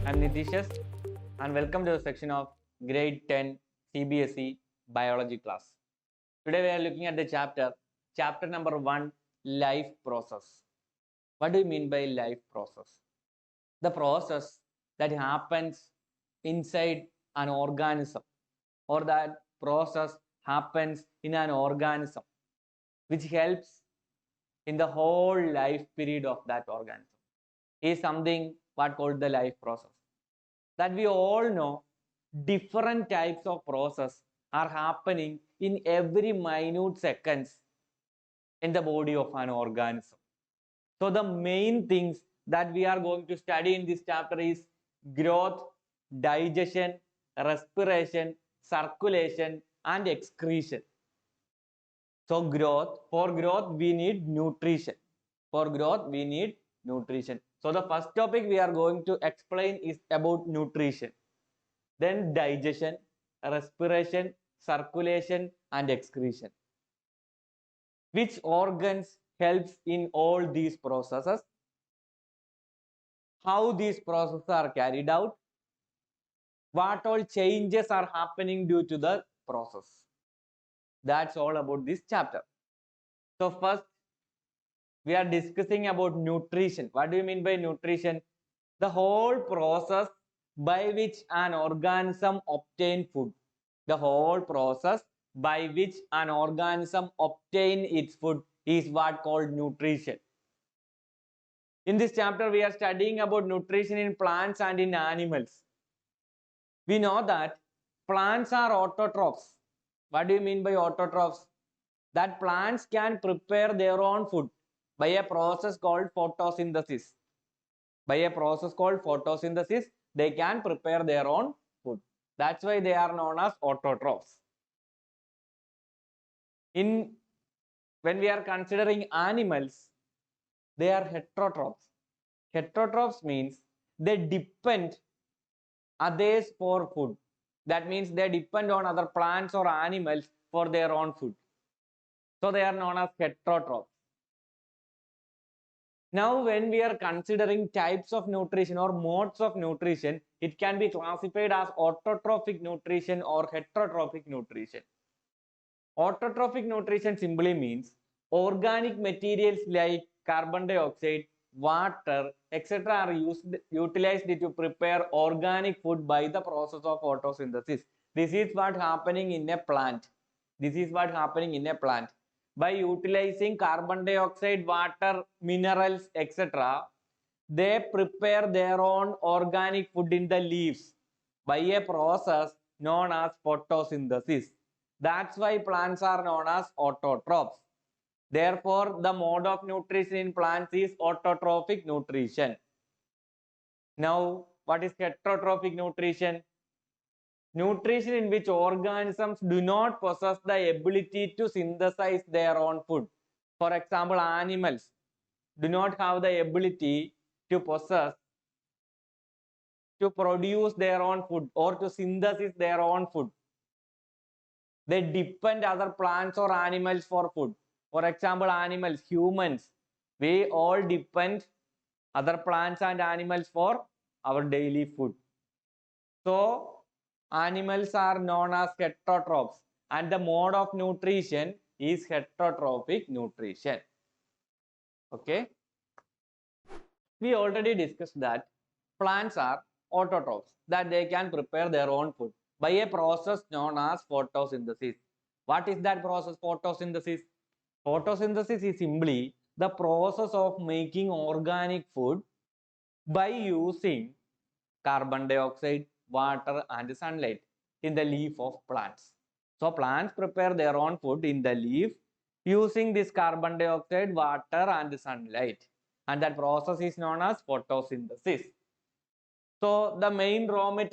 I'm Nitishas and welcome to the section of grade 10 Cbse biology class. Today we are looking at the chapter number 1, life process. What do you mean by life process? The process that happens inside an organism, or that process happens in an organism which helps in the whole life period of that organism is something what called the life process. That we all know different types of process are happening in every minute seconds in the body of an organism. So the main things that we are going to study in this chapter is growth, digestion, respiration, circulation and excretion. So for growth we need nutrition. For growth we need nutrition. So the first topic we are going to explain is about nutrition. Then digestion, respiration, circulation and excretion. Which organs helps in all these processes? How these processes are carried out? What all changes are happening due to the process? That's all about this chapter. So first we are discussing about nutrition. What do you mean by nutrition? The whole process by which an organism obtains food. The whole process by which an organism obtains its food is what called nutrition. In this chapter, we are studying about nutrition in plants and in animals. We know that plants are autotrophs. What do you mean by autotrophs? That plants can prepare their own food by a process called photosynthesis. By a process called photosynthesis, they can prepare their own food. That's why they are known as autotrophs. When we are considering animals, they are heterotrophs. Heterotrophs means they depend others for food. That means they depend on other plants or animals for their own food. So they are known as heterotrophs. Now, when we are considering types of nutrition or modes of nutrition, it can be classified as autotrophic nutrition or heterotrophic nutrition. Autotrophic nutrition simply means organic materials like carbon dioxide, water, etc. are utilized to prepare organic food by the process of photosynthesis. This is what happening in a plant. This is what happening in a plant. By utilizing carbon dioxide, water, minerals, etc., they prepare their own organic food in the leaves by a process known as photosynthesis. That's why plants are known as autotrophs. Therefore, the mode of nutrition in plants is autotrophic nutrition. Now, what is heterotrophic nutrition? Nutrition in which organisms do not possess the ability to synthesize their own food. For example, animals do not have the ability to produce their own food or to synthesize their own food. They depend other plants or animals for food. For example, animals, humans, we all depend other plants and animals for our daily food. So, animals are known as heterotrophs and the mode of nutrition is heterotrophic nutrition. Okay. We already discussed that plants are autotrophs, that they can prepare their own food by a process known as photosynthesis. What is that process, photosynthesis? Photosynthesis is simply the process of making organic food by using carbon dioxide, water and sunlight in the leaf of plants. So plants prepare their own food in the leaf using this carbon dioxide, water and sunlight, and that process is known as photosynthesis. So the main raw material